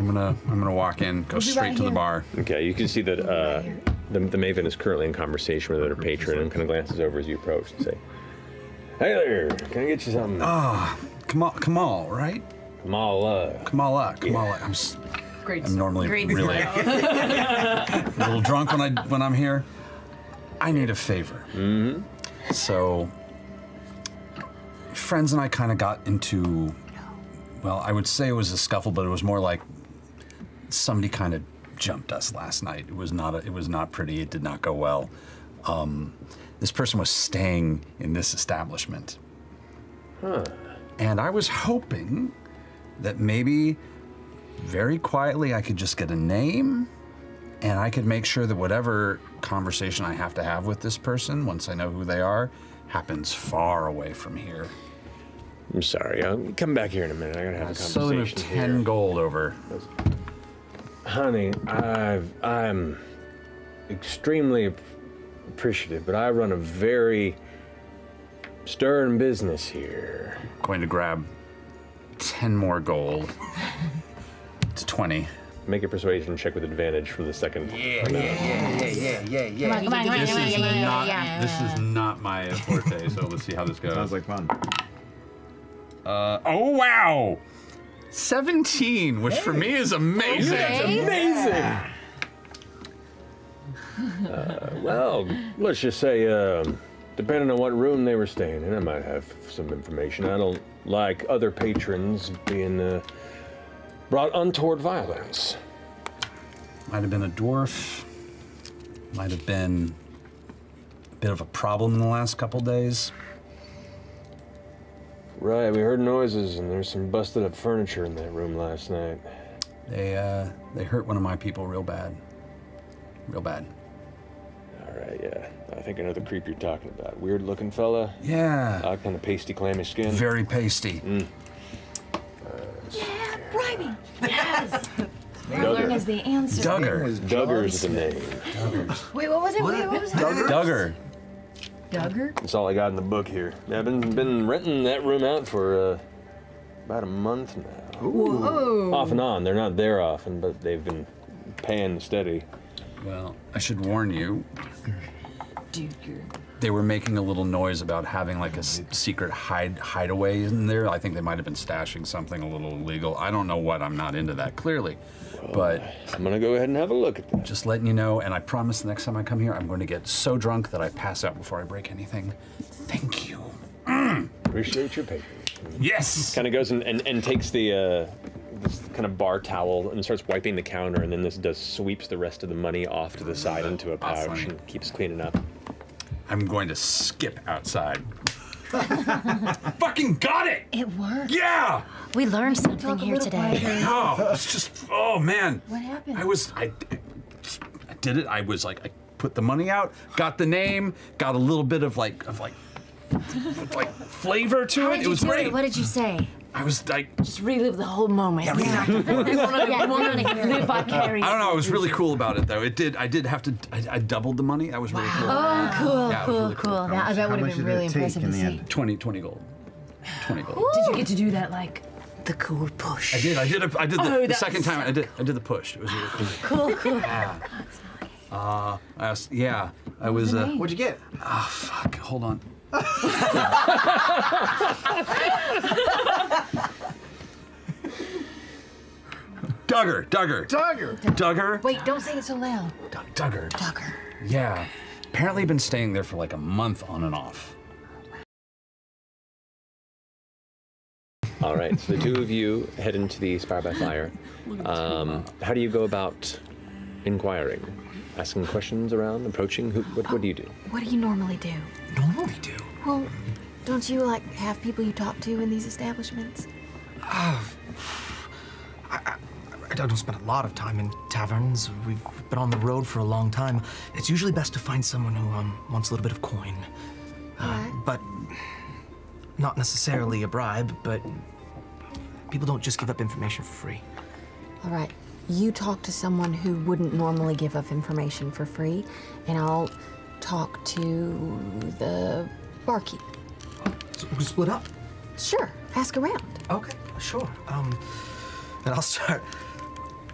I'm gonna walk in, go straight to the bar. Okay, you can see that the Maven is currently in conversation with her patron and kind of glances over as you approach and say, "Hey there, can I get you something?" Ah, Kamal, right? Kamala. Kamala. I'm normally really a little drunk when I'm here. I need a favor. So, friends and I kind of got into, well, I would say it was a scuffle, but it was more like somebody kind of jumped us last night. It was not pretty. It did not go well. This person was staying in this establishment. And I was hoping that maybe very quietly I could just get a name and I could make sure that whatever conversation I have to have with this person, once I know who they are, happens far away from here. I'm sorry, I'll come back here in a minute. I gotta have a conversation. So there's 10 gold over. Honey, I'm extremely appreciative, but I run a very stern business here. Going to grab 10 more gold. It's 20. Make a persuasion check with advantage for the second. Yeah. This is not my forte, so let's see how this goes. Sounds like fun. Oh wow! 17, which for me is amazing. That's amazing. Well, let's just say, depending on what room they were staying in, I might have some information. I don't like other patrons being brought untoward violence. Might have been a dwarf. Might have been a bit of a problem in the last couple days. Right, we heard noises and there's some busted up furniture in that room last night. They hurt one of my people real bad. Real bad. All right, yeah. I think I know the creep you're talking about. Weird looking fella. Yeah. Kind of pasty, clammy skin. Very pasty. Yeah, bribing. Yes. Duggar. Is the answer. Duggar's the name. Wait, what was it? Wait, what was it? Duggar. Duggar? That's all I got in the book here. Yeah, I've been renting that room out for about a month now. Whoa. Off and on. They're not there often, but they've been paying steady. Well, I should warn you. They were making a little noise about having like a secret hideaway in there. I think they might have been stashing something a little illegal. I don't know what. I'm not into that clearly, but I'm gonna go ahead and have a look at that. Just letting you know, and I promise the next time I come here, I'm going to get so drunk that I pass out before I break anything. Thank you. Appreciate your patience. Yes. Kind of goes and takes the this kind of bar towel and starts wiping the counter, and then sweeps the rest of the money off to the side into a pouch and keeps cleaning up. I'm going to skip outside. Fucking got it! It worked. Yeah! We learned something here today. No, it's just, oh man. What happened? I did it. I was like, I put the money out, got the name, got a little bit of like flavor to it. It was great. What did you say? I was like, just relive the whole moment. Yeah, I want to live vicariously. I don't know. I was really cool about it though. I did have to. I doubled the money. That was really cool. Oh, cool, yeah, cool, really cool. That would have been really impressive to see. 20 gold. 20 gold. Ooh. Did you get to do that like the cool push? I did. I did the second time. I did the push. It was really cool. Cool. Yeah. I was. What'd you get? Oh fuck! Hold on. Duggar. Wait, don't say it so loud. Duggar. Duggar. Yeah. Apparently been staying there for like a month on and off. All right, so the two of you head into the Spire by Fire. How do you go about inquiring? Asking questions around, approaching? What do you do? What do you normally do? Well, don't you like have people you talk to in these establishments? I don't spend a lot of time in taverns. We've been on the road for a long time. It's usually best to find someone who wants a little bit of coin. But not necessarily a bribe, but people don't just give up information for free. All right, you talk to someone who wouldn't normally give up information for free, and I'll talk to the barkeep. So we split up? Sure, ask around. Okay, sure. And I'll start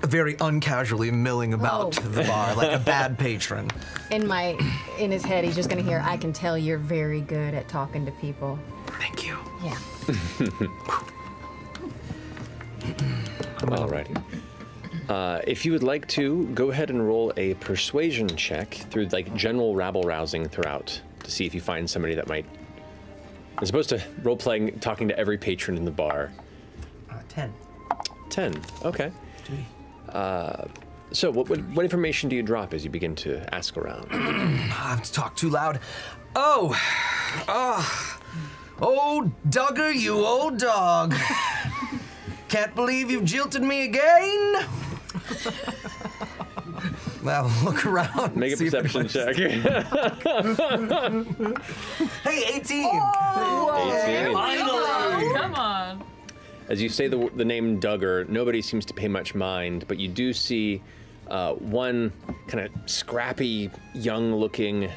very uncasually milling about the bar like a bad patron. In his head, he's just gonna hear, I can tell you're very good at talking to people. Thank you. Yeah. Alrighty. If you would like to, go ahead and roll a persuasion check through like general rabble rousing throughout to see if you find somebody that might. As opposed to role playing, talking to every patron in the bar. 10. 10. Okay. So what information do you drop as you begin to ask around? I have to talk too loud. Oh, Duggar, you old dog. Can't believe you've jilted me again. Well, look around. Make a perception check. Hey, 18. Oh, 18. Finally! Come on. As you say the name Duggar, nobody seems to pay much mind, but you do see one kind of scrappy, young-looking.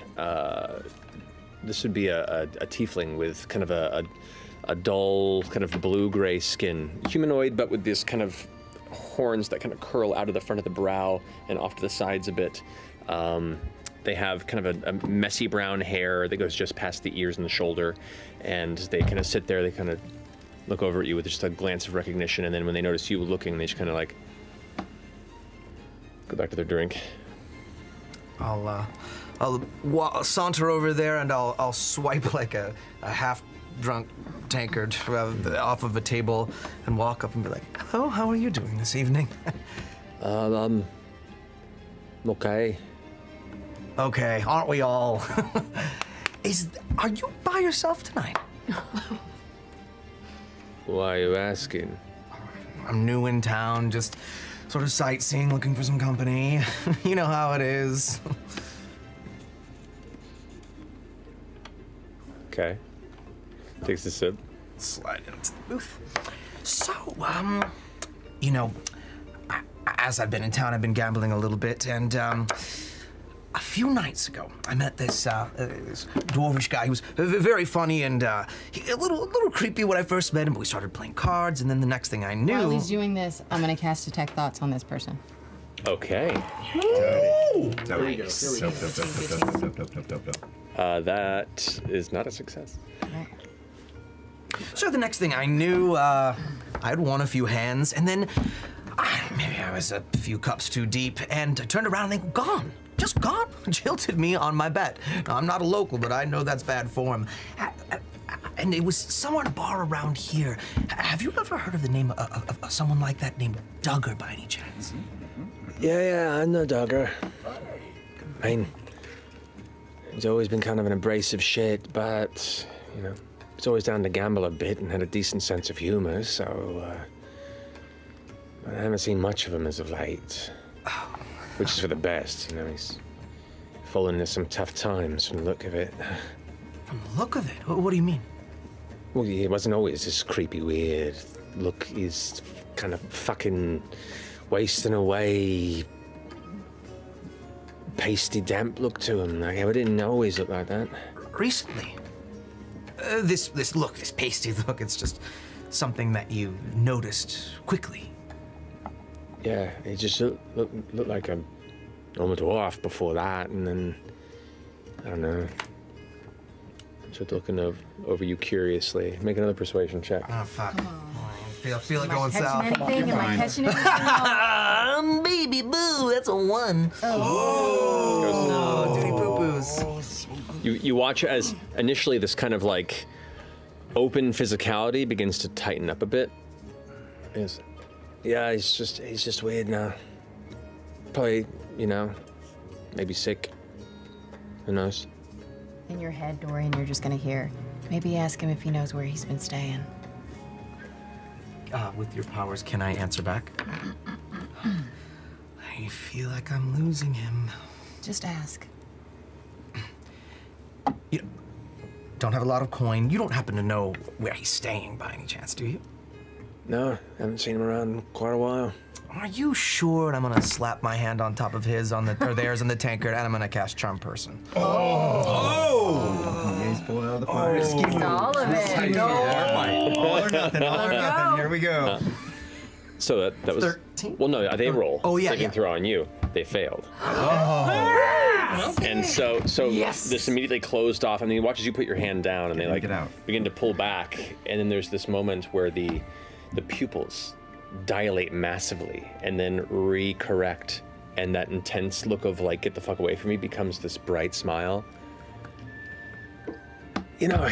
This would be a tiefling with kind of a dull, kind of blue-gray skin, humanoid, but with this kind of horns that kind of curl out of the front of the brow and off to the sides a bit. They have kind of a messy brown hair that goes just past the ears and the shoulder, and they kind of sit there. They kind of look over at you with just a glance of recognition, and then when they notice you looking, they just kind of like go back to their drink. I'll saunter over there and I'll swipe like a half-drunk tankard off of a table and walk up and be like, "Hello, how are you doing this evening?" Okay. Okay, aren't we all? Are you by yourself tonight? Why are you asking? I'm new in town, just sort of sightseeing, looking for some company. You know how it is. Okay. Takes a sip. Slide into the booth. So, you know, as I've been in town, I've been gambling a little bit, and a few nights ago, I met this dwarvish guy who was very funny and a little creepy when I first met him, but we started playing cards, and then the next thing I knew... While he's doing this, I'm gonna cast Detect Thoughts on this person. Okay. There we go. That is not a success. Right. So the next thing I knew, I'd won a few hands, and then maybe I was a few cups too deep, and I turned around and they were gone. Just gone. Jilted me on my bet. Now, I'm not a local, but I know that's bad form. And it was somewhere in a bar around here. Have you ever heard of the name of someone like that named Duggar by any chance? Yeah, I know Duggar. I mean, he's always been kind of an abrasive shit, but, you know, he's always down to gamble a bit and had a decent sense of humor, so, I haven't seen much of him as of late. Which is for the best, you know, he's fallen into some tough times from the look of it. From the look of it? What do you mean? Well, he wasn't always this creepy, weird look. He's kind of fucking wasting away, pasty, damp look to him. Like, I didn't always look like that. Recently? This pasty look, it's just something that you noticed quickly. Yeah, he just looked like a normal dwarf before that, and then, I don't know. Just looking over you curiously. Make another persuasion check. Oh, fuck. I feel it going south. Am I catching anything? Baby boo, that's a 1. Oh. No, duty poo-poos. You watch as initially this kind of like open physicality begins to tighten up a bit. Yeah, he's just weird now. Probably, you know, maybe sick. Who knows? In your head, Dorian, you're just gonna hear, maybe ask him if he knows where he's been staying. With your powers, can I answer back? I feel like I'm losing him. Just ask. You don't have a lot of coin. You don't happen to know where he's staying by any chance, do you? No, haven't seen him around in quite a while. Are you sure? And I'm gonna slap my hand on top of his or theirs on the tankard, and I'm gonna cast Charm Person. He's pulling out the fire. All of it. All or nothing. All or nothing. Here we go. So that was 16? Well, no, they roll. Oh, yeah, Saving yeah. throw on you. They failed. And so this immediately closed off. I mean, he watches you put your hand down, and they like begin to pull back. And then there's this moment where the pupils dilate massively and then recorrect, and that intense look of like "get the fuck away from me" becomes this bright smile. You know,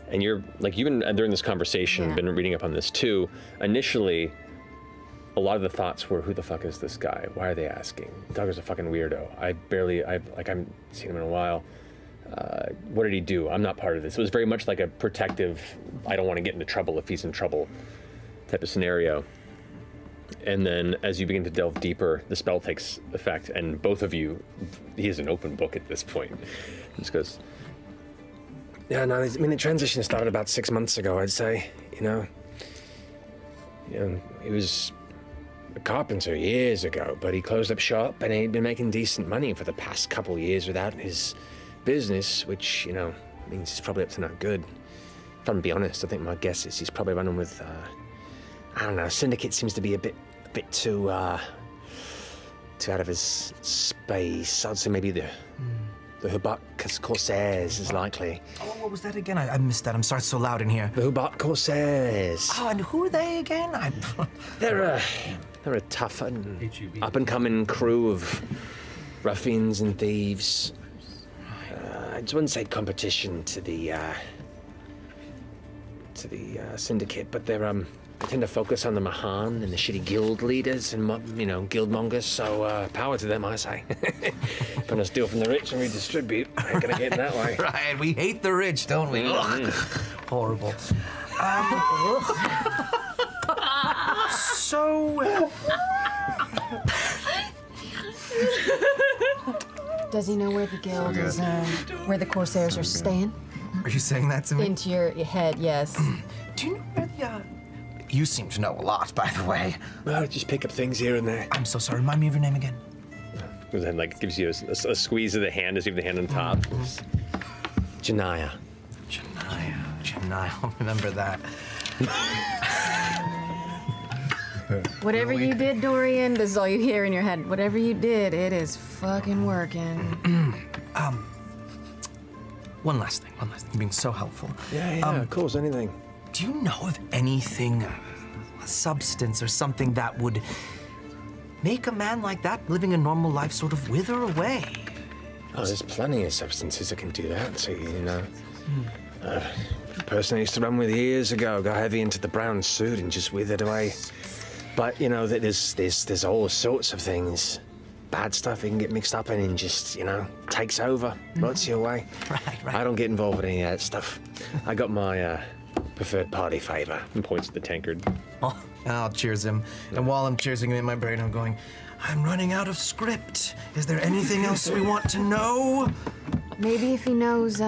and you're like, you've been during this conversation, been reading up on this too. Initially, a lot of the thoughts were, who the fuck is this guy? Why are they asking? Duggar's a fucking weirdo. I haven't seen him in a while. What did he do? I'm not part of this. It was very much like a protective, I don't want to get into trouble if he's in trouble type of scenario. And then as you begin to delve deeper, the spell takes effect, and both of you, he is an open book at this point. He just goes, yeah, no, I mean, the transition started about 6 months ago, I'd say, you know. He was a carpenter years ago, but he closed up shop, and he'd been making decent money for the past couple of years without his business, which, you know, means he's probably up to no good. If I'm to be honest, I think my guess is he's probably running with, I don't know, Syndicate seems to be a bit too out of his space. I'd say maybe the Hubat Corsairs is likely. Oh, what was that again? I missed that. I'm sorry, it's so loud in here. The Hubat Corsairs. Oh, and who are they again? They're a tough and up-and-coming crew of ruffians and thieves. I just wouldn't say competition to the Syndicate, but they tend to focus on the Mahan and the shitty guild leaders and, you know, guild mongers, so power to them, I say. Gonna steal from the rich and redistribute. Ain't gonna get in that way. Right, we hate the rich, don't we? Horrible. So... Does he know where the guild is, where the Corsairs are staying? Are you saying that to me? Into your head, yes. Do you know where the, You seem to know a lot, by the way. Well, just pick up things here and there. I'm so sorry. Remind me of your name again. and then like gives you a squeeze of the hand as you have the hand on top. Janaya. Janaya, I'll remember that. Whatever you did, Dorian, this is all you hear in your head. Whatever you did, it is fucking working. One last thing. You're being so helpful. Yeah, of course, anything. Do you know of anything, a substance or something that would make a man like that living a normal life sort of wither away? Oh, there's plenty of substances that can do that, so, you know. Person I used to run with years ago got heavy into the brown suit and just withered away. But, you know, there's all sorts of things. Bad stuff you can get mixed up in and just, you know, takes over, rots you away. Right. I don't get involved with any of that stuff. I got my preferred party favor. And points at the tankard. Oh, I'll cheers him. And while I'm cheersing him in my brain, I'm going, I'm running out of script. Is there anything else we want to know? Maybe if he knows,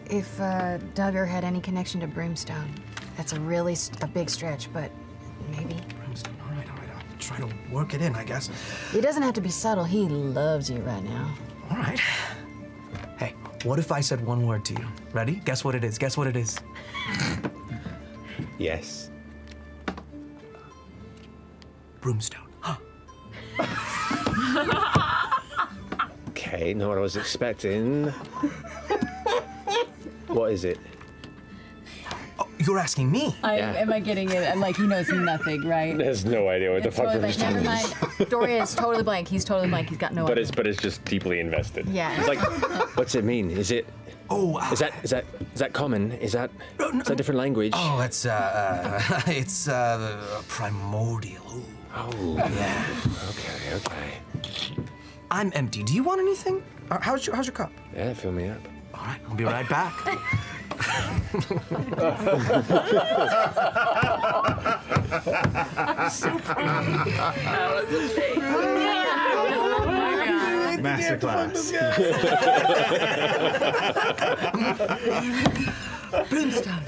if Duggar had any connection to Brimstone. That's a big stretch, but maybe. Brimstone, all right. I'll try to work it in, I guess. It doesn't have to be subtle. He loves you right now. All right. Hey, what if I said one word to you? Ready? Guess what it is. Yes. Broomstone. Okay, not what I was expecting. What is it? Oh, you're asking me? Am I getting it? And like he knows nothing, right? Has no idea what the fuck Totally, Brimstone never is. mind. Dorian is totally blank. He's totally blank. He's got no But idea. it's just deeply invested. Yeah. It's like, what's it mean? Is it? Oh, Is that common? Is that a different language? Oh, it's primordial. Ooh. Oh, Yeah. okay. I'm empty. Do you want anything? How's your cup? Yeah, fill me up. All right, I'll be right back. Masterclass. Brimstone.